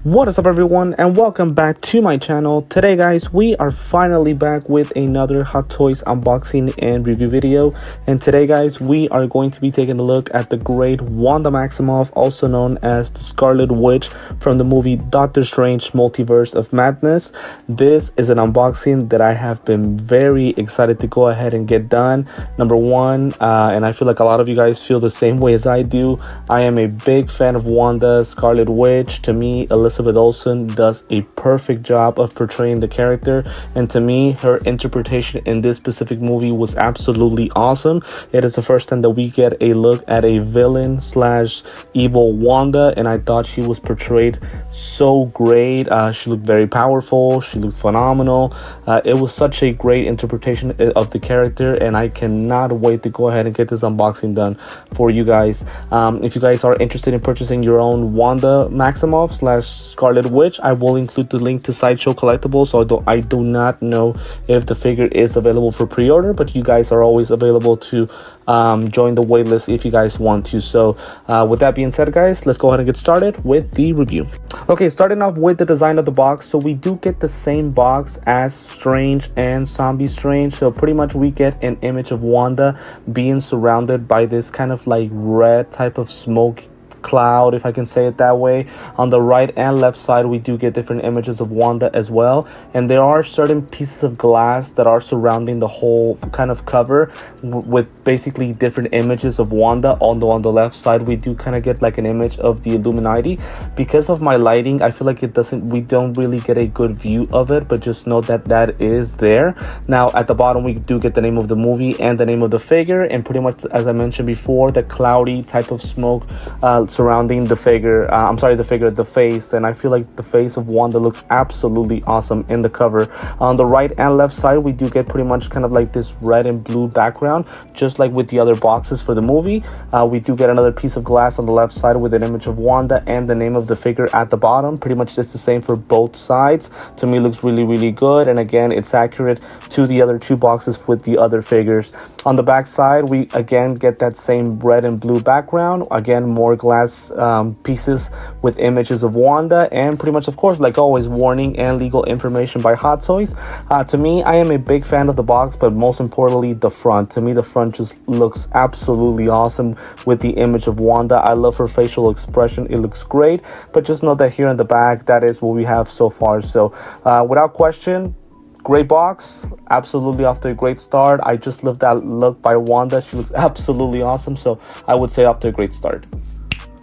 What is up, everyone, and welcome back to my channel. Today, guys, we are finally back with another Hot Toys unboxing and review video. And today, guys, we are going to be taking a look at the great Wanda Maximoff, also known as the Scarlet Witch from the movie Doctor Strange Multiverse of Madness. This is an unboxing that I have been very excited to go ahead and get done. Number one, and I feel like a lot of you guys feel the same way as I do, I am a big fan of Wanda, Scarlet Witch. To me, Elizabeth Olsen does a perfect job of portraying the character, and to me, her interpretation in this specific movie was absolutely awesome. It is the first time that we get a look at a villain slash evil Wanda, and I thought she was portrayed so great. She looked very powerful. She looked phenomenal. It was such a great interpretation of the character, and I cannot wait to go ahead and get this unboxing done for you guys. If you guys are interested in purchasing your own Wanda Maximoff slash Scarlet Witch, I will include the link to Sideshow Collectibles. So I do not know if the figure is available for pre-order, but you guys are always available to join the waitlist if you guys want to. So with that being said, guys, let's go ahead and get started with the review. Okay, starting off with the design of the box. So we do get the same box as Strange and Zombie Strange. So pretty much we get an image of Wanda being surrounded by this kind of like red type of smoke cloud, if I can say it that way. On the right and left side, we do get different images of Wanda as well, and there are certain pieces of glass that are surrounding the whole kind of cover with basically different images of Wanda. On the left side, we do kind of get like an image of the Illuminati. Because of my lighting, I feel like we don't really get a good view of it, but just know that that is there. Now at the bottom, we do get the name of the movie and the name of the figure, and pretty much, as I mentioned before, the cloudy type of smoke surrounding the figure, the face, and I feel like the face of Wanda looks absolutely awesome in the cover. On the right and left side, we do get pretty much kind of like this red and blue background, just like with the other boxes for the movie. We do get another piece of glass on the left side with an image of Wanda and the name of the figure at the bottom. Pretty much just the same for both sides. To me, looks really good, and again, it's accurate to the other two boxes with the other figures. On the back side, we again get that same red and blue background. Again, more glass pieces with images of Wanda, and pretty much, of course, like always, warning and legal information by Hot Toys. To me, I am a big fan of the box, but most importantly, the front. To me, the front just looks absolutely awesome with the image of Wanda. I love her facial expression. It looks great, but just know that here in the back, that is what we have so far. So without question, great box, absolutely off to a great start. I just love that look by Wanda. She looks absolutely awesome, so I would say off to a great start.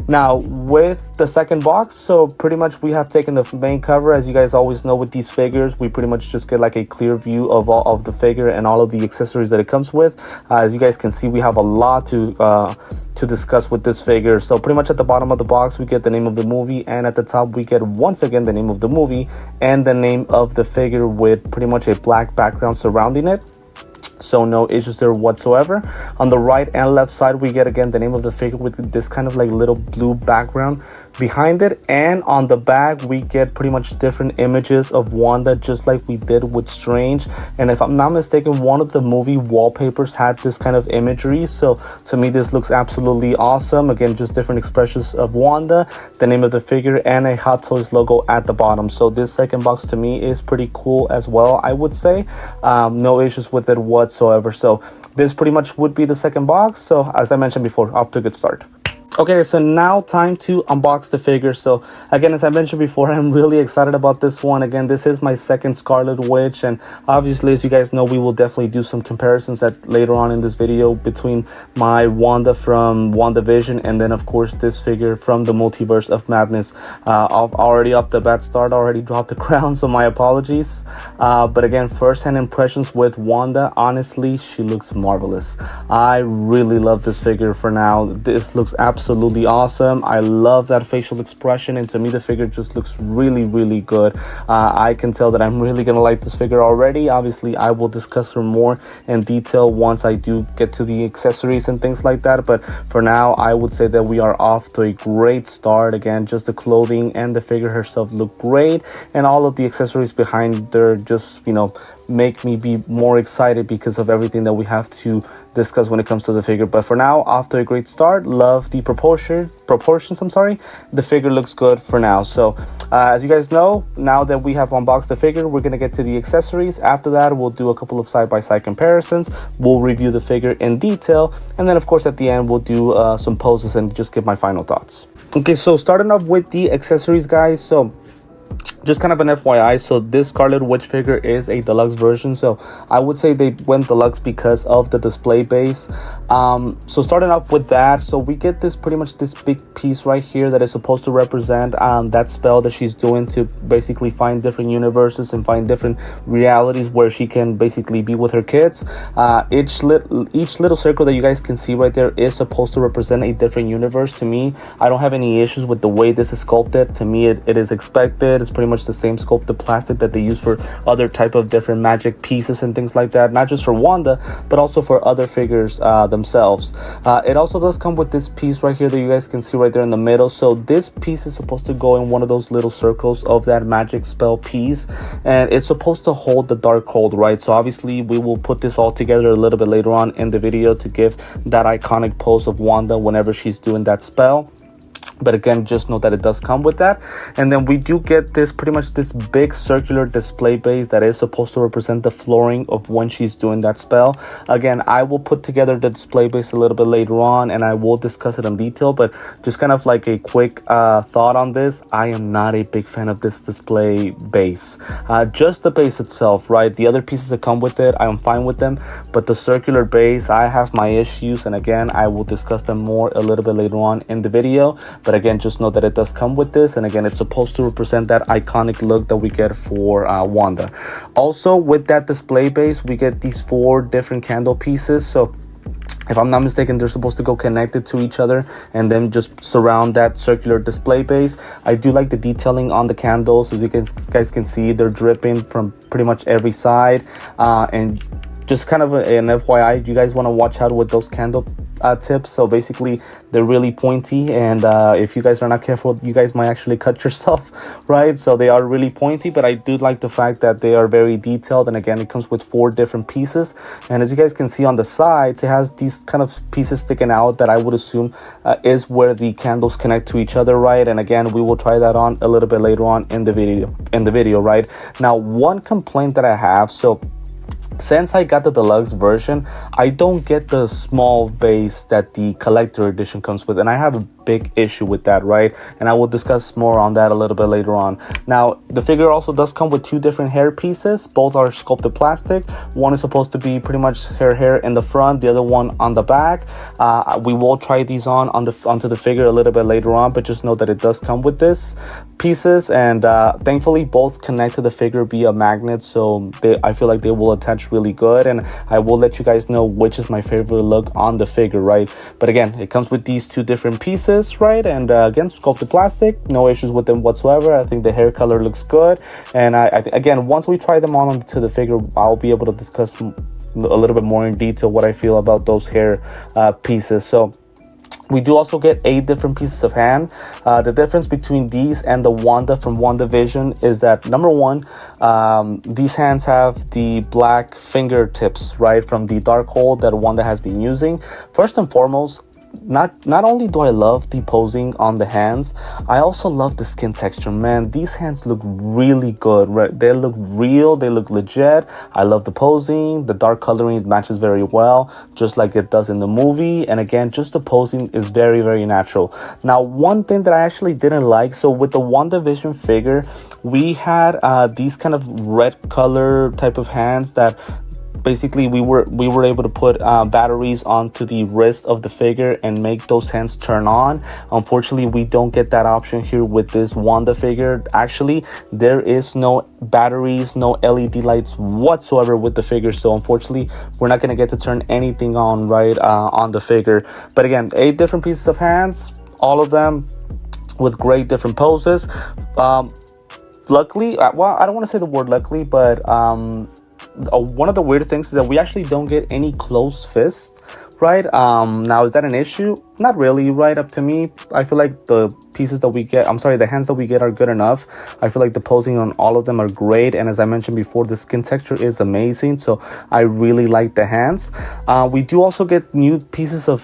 Now with the second box, so pretty much we have taken the main cover. As you guys always know, with these figures, we pretty much just get like a clear view of all of the figure and all of the accessories that it comes with. As you guys can see, we have a lot to discuss with this figure. So pretty much at the bottom of the box, we get the name of the movie, and at the top we get once again the name of the movie and the name of the figure with pretty much a black background surrounding it. So no issues there whatsoever. On the right and left side, we get again the name of the figure with this kind of like little blue background behind it, and on the back we get pretty much different images of Wanda, just like we did with Strange. And if I'm not mistaken, one of the movie wallpapers had this kind of imagery, so to me this looks absolutely awesome. Again, just different expressions of Wanda, the name of the figure, and a Hot Toys logo at the bottom. So this second box to me is pretty cool as well, I would say. No issues with it whatsoever. So this pretty much would be the second box. So as I mentioned before, off to a good start. Okay, so now time to unbox the figure. So again, as I mentioned before, I'm really excited about this one. Again, this is my second Scarlet Witch, and obviously, as you guys know, we will definitely do some comparisons later on in this video between my Wanda from WandaVision and then, of course, this figure from the Multiverse of Madness. Already off the bat start, already dropped the crown, so my apologies. But again, first-hand impressions with Wanda, honestly, she looks marvelous. I really love this figure for now. This looks absolutely awesome. I love that facial expression, and to me the figure just looks really good. I can tell that I'm really gonna like this figure already. Obviously, I will discuss her more in detail once I do get to the accessories and things like that, but for now I would say that we are off to a great start. Again, just the clothing and the figure herself look great, and all of the accessories behind her just, you know, make me be more excited because of everything that we have to discuss when it comes to the figure. But for now, off to a great start. Love the proportions, I'm sorry, the figure looks good for now. So as you guys know, now that we have unboxed the figure, we're going to get to the accessories. After that, we'll do a couple of side-by-side comparisons. We'll review the figure in detail, and then of course at the end we'll do some poses and just give my final thoughts. Okay, so starting off with the accessories, guys. So just kind of an FYI, so this Scarlet Witch figure is a deluxe version, so I would say they went deluxe because of the display base. So starting off with that, so we get this pretty much this big piece right here that is supposed to represent that spell that she's doing to basically find different universes and find different realities where she can basically be with her kids. Each little circle that you guys can see right there is supposed to represent a different universe. To me, I don't have any issues with the way this is sculpted. To me, it is expected. It's pretty much the same sculpted plastic that they use for other type of different magic pieces and things like that, not just for Wanda but also for other figures themselves. It also does come with this piece right here that you guys can see right there in the middle. So this piece is supposed to go in one of those little circles of that magic spell piece, and it's supposed to hold the dark hold, right? So obviously we will put this all together a little bit later on in the video to give that iconic pose of Wanda whenever she's doing that spell. But again, just know that it does come with that. And then we do get this pretty much this big circular display base that is supposed to represent the flooring of when she's doing that spell. Again, I will put together the display base a little bit later on and I will discuss it in detail, but just kind of like a quick thought on this. I am not a big fan of this display base. Just the base itself, right? The other pieces that come with it, I'm fine with them, but the circular base, I have my issues, and again, I will discuss them more a little bit later on in the video. But again, just know that it does come with this, and again, it's supposed to represent that iconic look that we get for Wanda. Also, with that display base, we get these 4 different candle pieces. So if I'm not mistaken, they're supposed to go connected to each other and then just surround that circular display base. I do like the detailing on the candles. As you guys can see, they're dripping from pretty much every side. And just kind of an FYI, you guys want to watch out with those candle tips. So basically they're really pointy, and if you guys are not careful, you guys might actually cut yourself, right? So they are really pointy, but I do like the fact that they are very detailed. And again, it comes with 4 different pieces, and as you guys can see on the sides, it has these kind of pieces sticking out that I would assume is where the candles connect to each other, right? And again, we will try that on a little bit later on in the video, right? Now, one complaint that I have, so since I got the deluxe version, I don't get the small base that the collector edition comes with, and I have a big issue with that, right? And I will discuss more on that a little bit later on. Now, the figure also does come with 2 different hair pieces. Both are sculpted plastic. One is supposed to be pretty much her hair in the front, the other one on the back. We will try these onto the figure a little bit later on, but just know that it does come with this pieces, and thankfully both connect to the figure via magnet, so I feel like they will attach really good, and I will let you guys know which is my favorite look on the figure, right? But again, it comes with these 2 different pieces, right? And again, sculpted plastic, no issues with them whatsoever. I think the hair color looks good, and I again, once we try them on to the figure, I'll be able to discuss a little bit more in detail what I feel about those hair pieces. So we do also get 8 different pieces of hand. The difference between these and the Wanda from WandaVision is that, number one, these hands have the black fingertips, right, from the dark hold that Wanda has been using. First and foremost, not only do I love the posing on the hands, I also love the skin texture. Man, these hands look really good, right? They look real, they look legit. I love the posing, the dark coloring, it matches very well, just like it does in the movie. And again, just the posing is very, very natural. Now, one thing that I actually didn't like, so with the WandaVision figure, we had these kind of red color type of hands that basically we were able to put batteries onto the wrist of the figure and make those hands turn on. Unfortunately, we don't get that option here with this Wanda figure. Actually, there is no batteries, no LED lights whatsoever with the figure, so unfortunately we're not going to get to turn anything on right on the figure. But again, 8 different pieces of hands, all of them with great different poses. Luckily, well, I don't want to say the word luckily, but one of the weird things is that we actually don't get any closed fists, right? Now, is that an issue? Not really, right? Up to me, I feel like the pieces that we get, the hands that we get are good enough. I feel like the posing on all of them are great, and as I mentioned before, the skin texture is amazing, so I really like the hands. We do also get new pieces of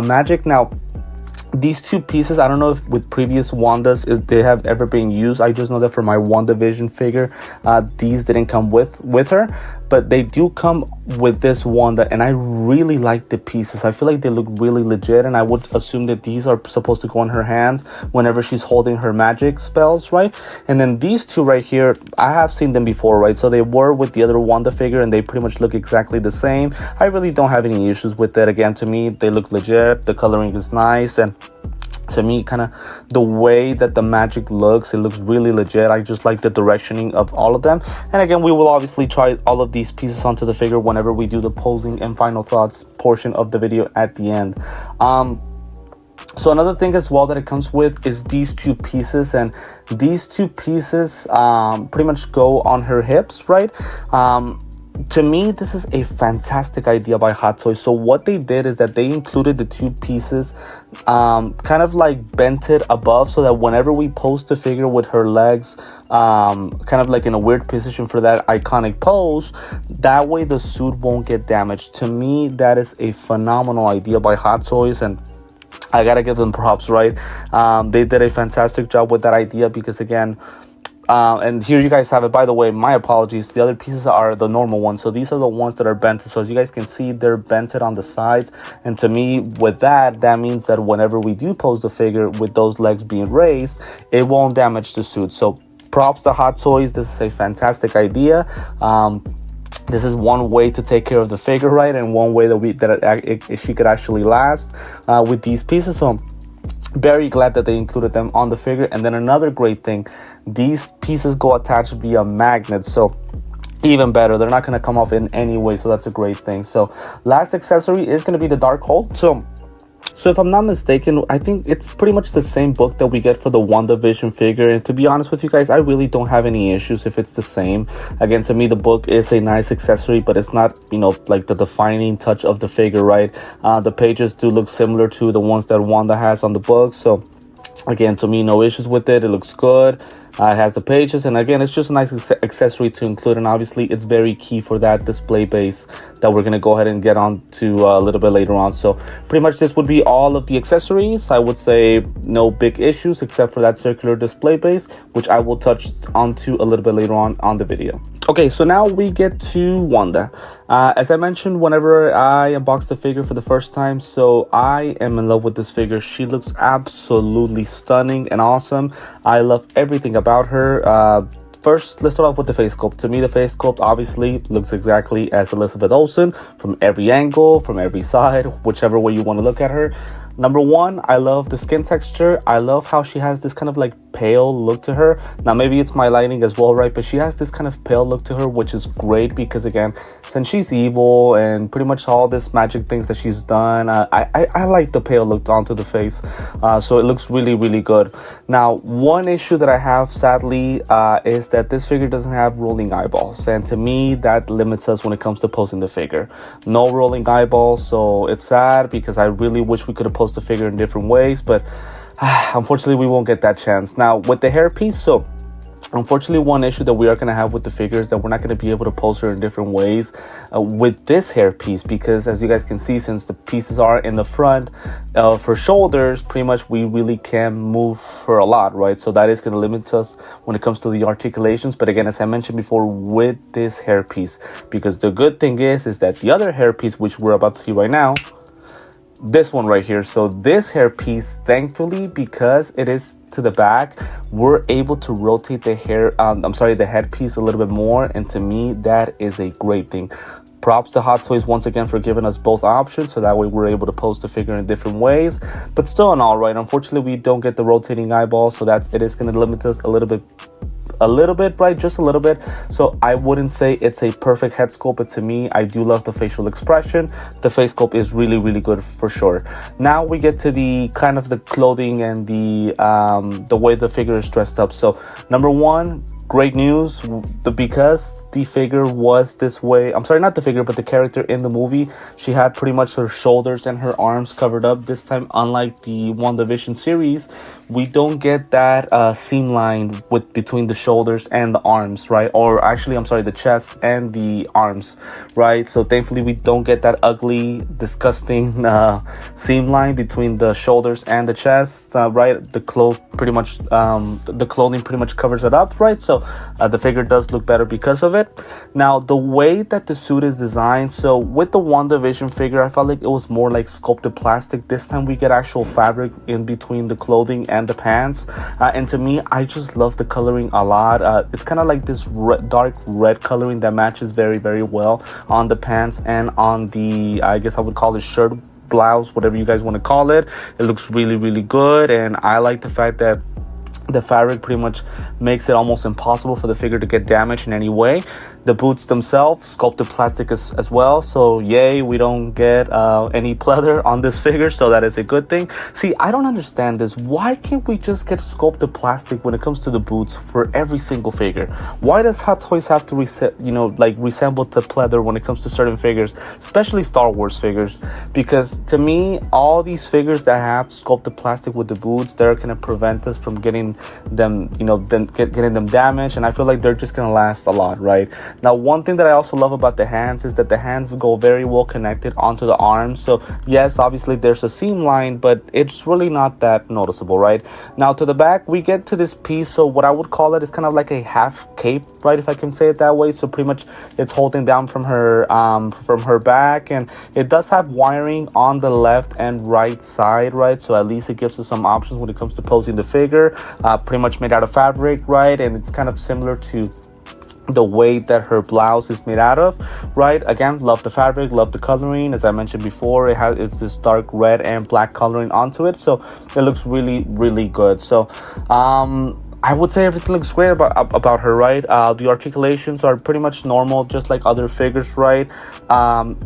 magic. Now, these two pieces, I don't know if with previous Wandas they have ever been used. I just know that for my WandaVision figure, these didn't come with her, but they do come with this Wanda, and I really like the pieces. I feel like they look really legit, and I would assume that these are supposed to go in her hands whenever she's holding her magic spells, right? And then these two right here, I have seen them before, right? So they were with the other Wanda figure, and they pretty much look exactly the same. I really don't have any issues with it. Again, to me, they look legit. The coloring is nice, and to me, kind of the way that the magic looks, it looks really legit. I just like the directioning of all of them. And again, we will obviously try all of these pieces onto the figure whenever we do the posing and final thoughts portion of the video at the end. So another thing as well that it comes with is these two pieces, and these two pieces pretty much go on her hips, right? To me, this is a fantastic idea by Hot Toys. So what they did is that they included the two pieces kind of like bent it above, so that whenever we pose the figure with her legs kind of like in a weird position for that iconic pose, that way the suit won't get damaged. To me, that is a phenomenal idea by Hot Toys, and I gotta give them props, right? They did a fantastic job with that idea, because again, and here you guys have it. By the way, my apologies. The other pieces are the normal ones. So these are the ones that are bented. So as you guys can see, they're bented on the sides. And to me, with that means that whenever we do pose the figure with those legs being raised, it won't damage the suit. So props to Hot Toys. This is a fantastic idea. This is one way to take care of the figure, right? And one way that she could actually last with these pieces. So I'm very glad that they included them on the figure. And then another great thing, these pieces go attached via magnets, so even better. They're not going to come off in any way, so that's a great thing. So last accessory is going to be the Darkhold. So if I'm not mistaken, I think it's pretty much the same book that we get for the WandaVision figure. And to be honest with you guys, I really don't have any issues if it's the same. Again, to me, the book is a nice accessory, but it's not, you know, like the defining touch of the figure, right? The pages do look similar to the ones that Wanda has on the book. So again, to me, no issues with it. It looks good. It has the pages, and again, it's just a nice accessory to include, and obviously it's very key for that display base that we're going to go ahead and get on to a little bit later on. So pretty much this would be all of the accessories. I would say no big issues except for that circular display base, which I will touch onto a little bit later on the video. Okay, so now we get to Wanda. As I mentioned, whenever I unboxed the figure for the first time, so I am in love with this figure. She looks absolutely stunning and awesome. I love everything about her. First, let's start off with the face sculpt. To me, the face sculpt obviously looks exactly as Elizabeth Olsen from every angle, from every side, whichever way you want to look at her. Number one, I love the skin texture. I love how she has this kind of like pale look to her. Now, maybe it's my lighting as well, right? But she has this kind of pale look to her, which is great because, again, since she's evil and pretty much all this magic things that she's done, I like the pale look onto the face. So it looks really, really good. Now, one issue that I have, sadly, is that this figure doesn't have rolling eyeballs. And to me, that limits us when it comes to posing the figure. No rolling eyeballs, so it's sad because I really wish we could have posed the figure in different ways, but unfortunately we won't get that chance. Now with the hairpiece, so unfortunately one issue that we are going to have with the figure is that we're not going to be able to pose her in different ways with this hairpiece, because as you guys can see, since the pieces are in the front of her shoulders, pretty much we really can't move her a lot, right? So that is going to limit us when it comes to the articulations. But again, as I mentioned before, with this hairpiece, because the good thing is that the other hairpiece, which we're about to see right now, this one right here, so this hairpiece, thankfully, because it is to the back, we're able to rotate the the headpiece a little bit more, and to me that is a great thing. Props to Hot Toys once again for giving us both options, so that way we're able to pose the figure in different ways. But still, an all right. Unfortunately, we don't get the rotating eyeball, so that it is going to limit us a little bit, right? Just a little bit. So I wouldn't say it's a perfect head sculpt, but to me, I do love the facial expression. The face sculpt is really, really good for sure. Now we get to the kind of the clothing and the way the figure is dressed up. So number one, great news, because the figure was this way, I'm sorry, not the figure, but the character in the movie, she had pretty much her shoulders and her arms covered up. This time, unlike the WandaVision series, we don't get that seam line between the shoulders and the arms, right? Or actually, I'm sorry, the chest and the arms, right? So thankfully, we don't get that ugly, disgusting seam line between the shoulders and the chest, right? The clothing pretty much covers it up, right? So the figure does look better because of it. Now, the way that the suit is designed, so with the WandaVision figure, I felt like it was more like sculpted plastic. This time we get actual fabric in between the clothing and the pants, and to me, I just love the coloring a lot. It's kind of like this dark red coloring that matches very, very well on the pants and on the, I guess I would call it shirt, blouse, whatever you guys want to call it. It looks really, really good, and I like the fact that the fabric pretty much makes it almost impossible for the figure to get damaged in any way. The boots themselves, sculpted plastic as well. So yay, we don't get any pleather on this figure, so that is a good thing. See, I don't understand this. Why can't we just get sculpted plastic when it comes to the boots for every single figure? Why does Hot Toys have to resemble to pleather when it comes to certain figures, especially Star Wars figures? Because to me, all these figures that have sculpted plastic with the boots, they're gonna prevent us from getting them, getting them damaged, and I feel like they're just gonna last a lot, right? Now, one thing that I also love about the hands is that the hands go very well connected onto the arms. So yes, obviously there's a seam line, but it's really not that noticeable, right? Now to the back, we get to this piece. So what I would call it is kind of like a half cape, right? If I can say it that way. So pretty much it's holding down from her back, and it does have wiring on the left and right side, right? So at least it gives us some options when it comes to posing the figure. Pretty much made out of fabric, right? And it's kind of similar to the way that her blouse is made out of, right? Again, love the fabric, love the coloring. As I mentioned before, it's this dark red and black coloring onto it, so it looks really, really good. So I would say everything looks great about her, right? The articulations are pretty much normal, just like other figures, right?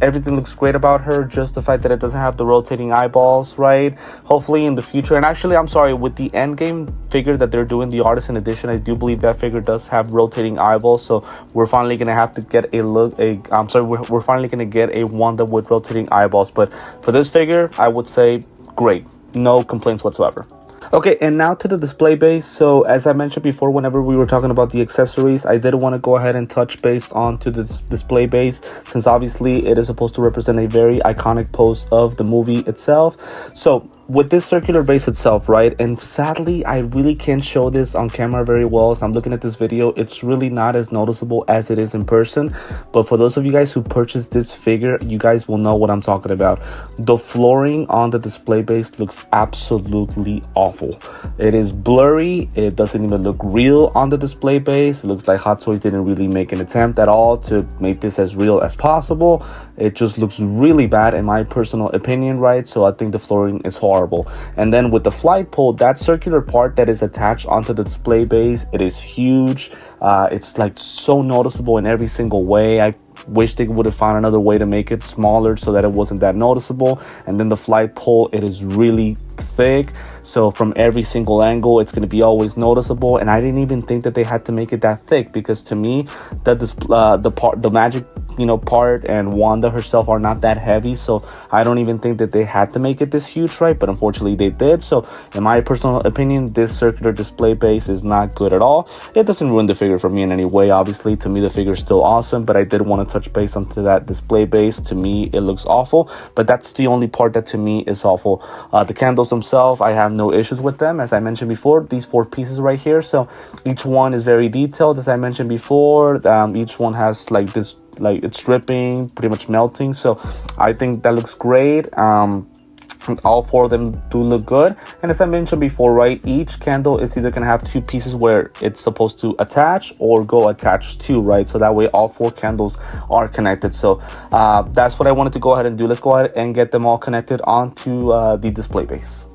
Everything looks great about her, just the fact that it doesn't have the rotating eyeballs, right? Hopefully in the future, and actually, I'm sorry, with the Endgame figure that they're doing, the Artisan Edition, I do believe that figure does have rotating eyeballs, so we're finally gonna have to get we're finally gonna get a Wanda with rotating eyeballs. But for this figure, I would say great, no complaints whatsoever. Okay, and now to the display base. So as I mentioned before, whenever we were talking about the accessories, I did want to go ahead and touch base onto this display base, since obviously it is supposed to represent a very iconic pose of the movie itself. So with this circular base itself, right, and sadly I really can't show this on camera very well as I'm looking at this video. It's really not as noticeable as it is in person, but for those of you guys who purchased this figure, you guys will know what I'm talking about. The flooring on the display base looks absolutely awful. It is blurry. It doesn't even look real on the display base. It looks like Hot Toys didn't really make an attempt at all to make this as real as possible. It just looks really bad in my personal opinion, right? So I think the flooring is horrible. And then with the flight pole, that circular part that is attached onto the display base, it is huge. It's like so noticeable in every single way. I wish they would have found another way to make it smaller so that it wasn't that noticeable. And then the flight pole, it is really thick, so from every single angle it's going to be always noticeable. And I didn't even think that they had to make it that thick, because to me the magic part and Wanda herself are not that heavy, so I don't even think that they had to make it this huge, right? But unfortunately they did. So in my personal opinion, this circular display base is not good at all. It doesn't ruin the figure for me in any way. Obviously, to me the figure is still awesome, but I did want to touch base onto that display base. To me it looks awful, but that's the only part that to me is awful. The candles themselves, I have no issues with them. As I mentioned before, these 4 pieces right here, so each one is very detailed. As I mentioned before, each one has like this, like it's dripping, pretty much melting, so I think that looks great. All 4 of them do look good. And as I mentioned before, right, each candle is either gonna have 2 pieces where it's supposed to attach or go attached to, right? So that way all 4 candles are connected. So that's what I wanted to go ahead and do. Let's go ahead and get them all connected onto the display base.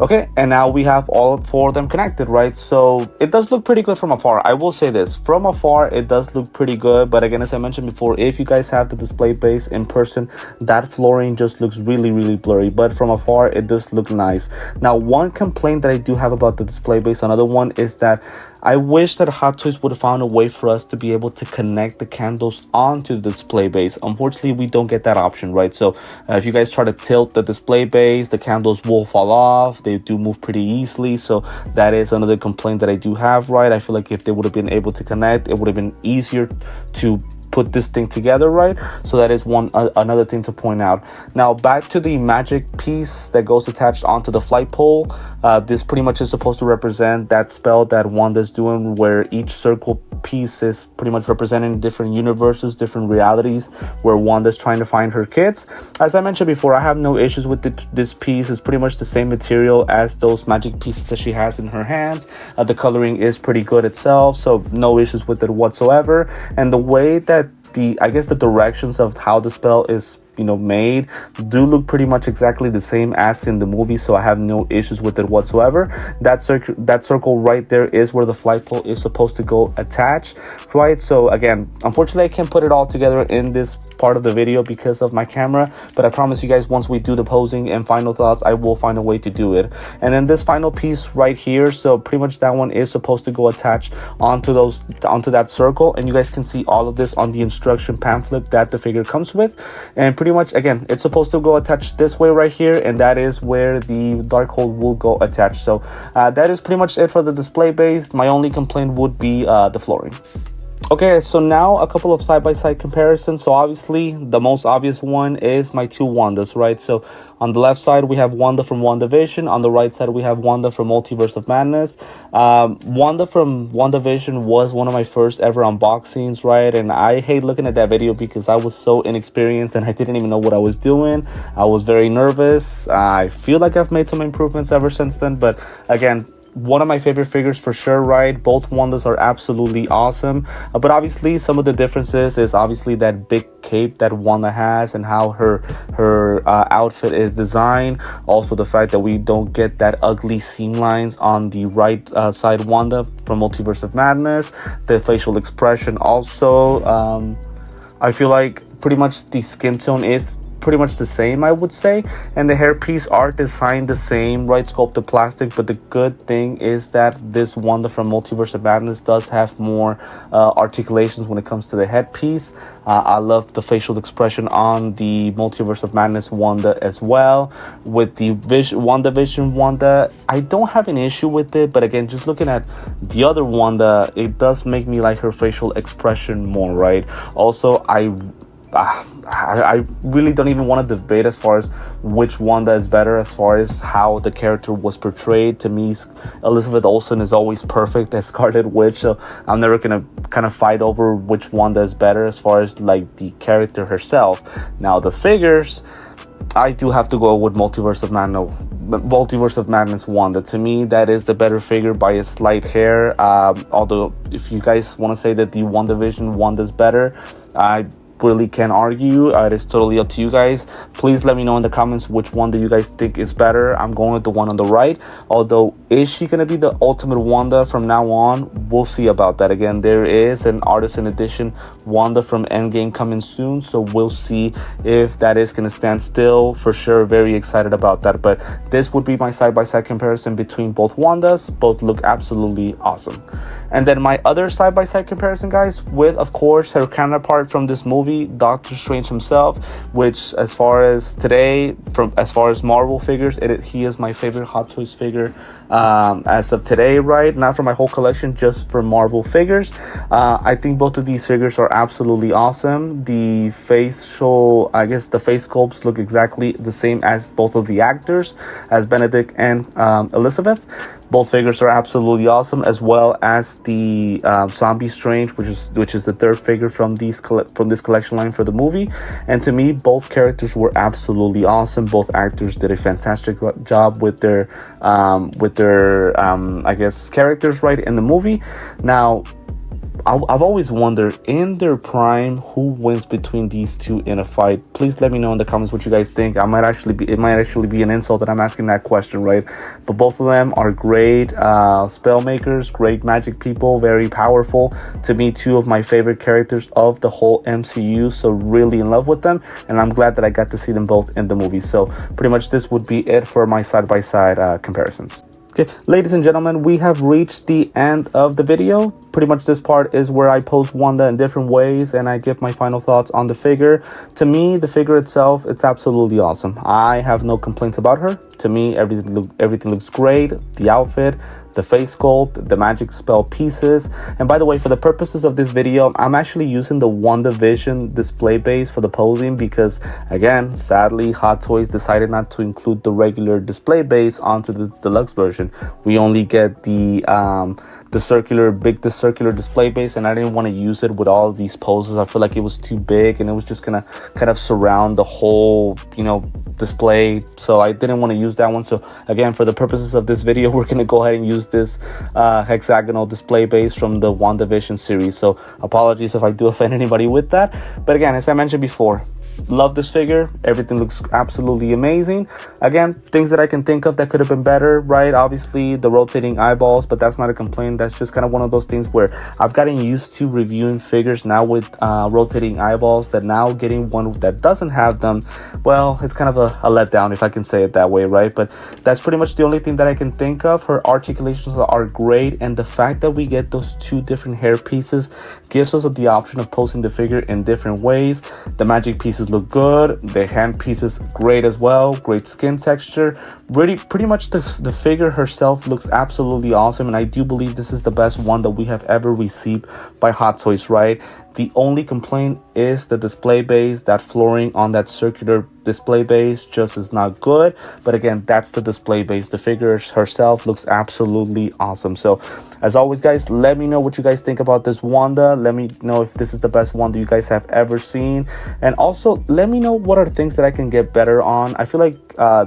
Okay, and now we have all four of them connected, right? So it does look pretty good from afar. I will say this, from afar it does look pretty good, but again, as I mentioned before, if you guys have the display base in person, that flooring just looks really blurry, but from afar it does look nice. Now, one complaint that I do have about the display base, another one, is that I wish that Hot Toys would have found a way for us to be able to connect the candles onto the display base. Unfortunately, we don't get that option, right? So if you guys try to tilt the display base, the candles will fall off. They do move pretty easily. So that is another complaint that I do have, right? I feel like if they would have been able to connect, it would have been easier to put this thing together, right? So that is another thing to point out. Now, back to the magic piece that goes attached onto the flight pole. This pretty much is supposed to represent that spell that Wanda's doing, where each circle piece is pretty much representing different universes, different realities, where Wanda's trying to find her kids. As I mentioned before, I have no issues with this piece. It's pretty much the same material as those magic pieces that she has in her hands. The coloring is pretty good itself, so no issues with it whatsoever. And the way that the directions of how the spell is made do look pretty much exactly the same as in the movie, so I have no issues with it whatsoever. That circle right there is where the flight pole is supposed to go attached, right? So again, unfortunately I can't put it all together in this part of the video because of my camera, but I promise you guys, once we do the posing and final thoughts, I will find a way to do it. And then this final piece right here, so pretty much that one is supposed to go attached onto that circle, and you guys can see all of this on the instruction pamphlet that the figure comes with. And pretty much, again, it's supposed to go attached this way right here, and that is where the Darkhold will go attached. So that is pretty much it for the display base. My only complaint would be the flooring. Okay, so now a couple of side-by-side comparisons. So obviously the most obvious one is my two Wandas, right? So on the left side we have Wanda from WandaVision. On the right side we have Wanda from Multiverse of Madness. Wanda from WandaVision was one of my first ever unboxings, right? And I hate looking at that video because I was so inexperienced and I didn't even know what I was doing. I was very nervous. I feel like I've made some improvements ever since then, but again, one of my favorite figures for sure, right? Both Wandas are absolutely awesome, but obviously some of the differences is obviously that big cape that Wanda has and how her outfit is designed. Also the fact that we don't get that ugly seam lines on the right side Wanda from Multiverse of Madness. The facial expression also, I feel like pretty much the skin tone is pretty much the same, I would say, and the hairpiece are designed the same, right? Sculpted plastic. But the good thing is that this Wanda from Multiverse of Madness does have more articulations when it comes to the headpiece. I love the facial expression on the Multiverse of Madness Wanda as well. With the WandaVision Wanda, I don't have an issue with it, but again, just looking at the other Wanda, it does make me like her facial expression more, right? Also, I really don't even want to debate as far as which Wanda is better as far as how the character was portrayed. To me, Elizabeth Olsen is always perfect as Scarlet Witch, so I'm never gonna kind of fight over which Wanda is better as far as like the character herself. Now the figures, I do have to go with Multiverse of Madness Wanda. To me, that is the better figure by a slight hair. Although if you guys want to say that the WandaVision Wanda's better, I really can't argue. It is totally up to you guys. Please let me know in the comments which one do you guys think is better. I'm going with the one on the right. Although, is she going to be the ultimate Wanda from now on? We'll see about that. Again, there is an artisan edition Wanda from Endgame coming soon, so we'll see if that is going to stand still. For sure, very excited about that. But this would be my side-by-side comparison between both Wandas. Both look absolutely awesome. And then my other side-by-side comparison, guys, with, of course, her counterpart from this movie, Doctor Strange himself, which as far as today, as far as Marvel figures, he is my favorite Hot Toys figure as of today, right? Not for my whole collection, just for Marvel figures. I think both of these figures are absolutely awesome. The face sculpts look exactly the same as both of the actors, as Benedict and Elizabeth. Both figures are absolutely awesome, as well as the Zombie Strange, which is the third figure from this collection line for the movie. And to me, both characters were absolutely awesome. Both actors did a fantastic job with their characters right in the movie. Now, I've always wondered, in their prime, who wins between these two in a fight. Please let me know in the comments what you guys think. It might actually be an insult that I'm asking that question, right? But both of them are great spell makers, great magic people, very powerful. To me, two of my favorite characters of the whole MCU, so really in love with them, and I'm glad that I got to see them both in the movie. So pretty much this would be it for my side-by-side comparisons. Okay, ladies and gentlemen, we have reached the end of the video. Pretty much this part is where I pose Wanda in different ways and I give my final thoughts on the figure. To me, the figure itself, it's absolutely awesome. I have no complaints about her. To me, everything looks great. The outfit, the face sculpt, the magic spell pieces. And by the way, for the purposes of this video, I'm actually using the WandaVision display base for the posing because, again, sadly, Hot Toys decided not to include the regular display base onto the deluxe version. We only get the circular display base, and I didn't want to use it with all of these poses. I feel like it was too big and it was just gonna kind of surround the whole, display. So I didn't want to use that one. So again, for the purposes of this video, we're gonna go ahead and use this hexagonal display base from the WandaVision series. So apologies if I do offend anybody with that. But again, as I mentioned before, love this figure. Everything looks absolutely amazing. Again, things that I can think of that could have been better, right? Obviously the rotating eyeballs, but that's not a complaint. That's just kind of one of those things where I've gotten used to reviewing figures now with rotating eyeballs, that now getting one that doesn't have them, well, it's kind of a letdown, if I can say it that way, right? But that's pretty much the only thing that I can think of. Her articulations are great, and the fact that we get those two different hair pieces gives us the option of posing the figure in different ways. The magic pieces look good. The hand pieces great as well. Great skin texture. Really, pretty much the figure herself looks absolutely awesome, and I do believe this is the best one that we have ever received by Hot Toys, right? The only complaint is the display base. That flooring on that circular display base just is not good. But again, that's the display base. The figure herself looks absolutely awesome. So as always, guys, let me know what you guys think about this Wanda. Let me know if this is the best Wanda you guys have ever seen. And also let me know what are things that I can get better on. I feel like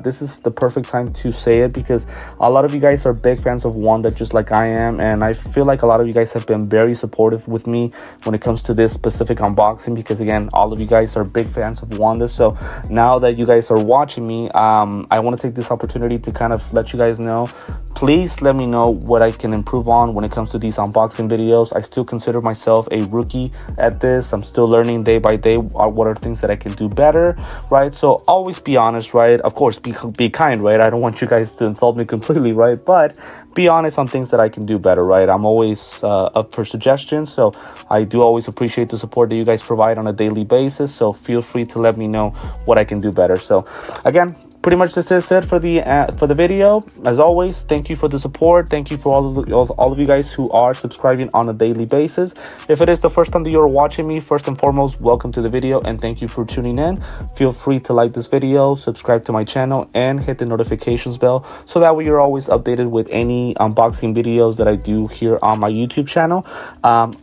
this is the perfect time to say it because a lot of you guys are big fans of Wanda just like I am. And I feel like a lot of you guys have been very supportive with me when it comes to this specific unboxing because, again, all of you guys are big fans of Wanda. So now that you guys are watching me, I want to take this opportunity to kind of let you guys know, please let me know what I can improve on when it comes to these unboxing videos. I still consider myself a rookie at this. I'm still learning day by day what are things that I can do better, right? So always be honest, right? Of course, be kind, right? I don't want you guys to insult me completely, right? But be honest on things that I can do better, right? I'm always up for suggestions. So I do always appreciate the support that you guys provide on a daily basis. So feel free to let me know what I can do better. So again, pretty much this is it for the video. As always, thank you for the support. Thank you for all of you guys who are subscribing on a daily basis. If it is the first time that you're watching me, first and foremost, welcome to the video and thank you for tuning in. Feel free to like this video, subscribe to my channel, and hit the notifications bell so that way you're always updated with any unboxing videos that I do here on my YouTube channel.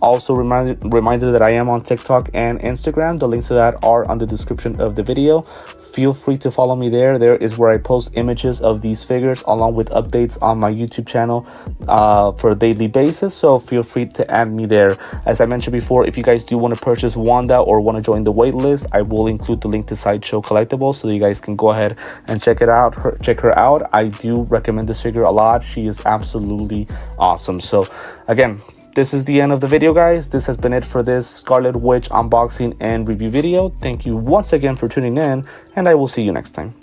Also reminder that I am on TikTok and Instagram. The links to that are on the description of the video. Feel free to follow me there. There is where I post images of these figures along with updates on my YouTube channel for a daily basis. So feel free to add me there. As I mentioned before, if you guys do want to purchase Wanda or want to join the wait list, I will include the link to Sideshow Collectibles so that you guys can go ahead and check her out. I do recommend this figure a lot. She is absolutely awesome. So again, this is the end of the video, guys. This has been it for this Scarlet Witch unboxing and review video. Thank you once again for tuning in, and I will see you next time.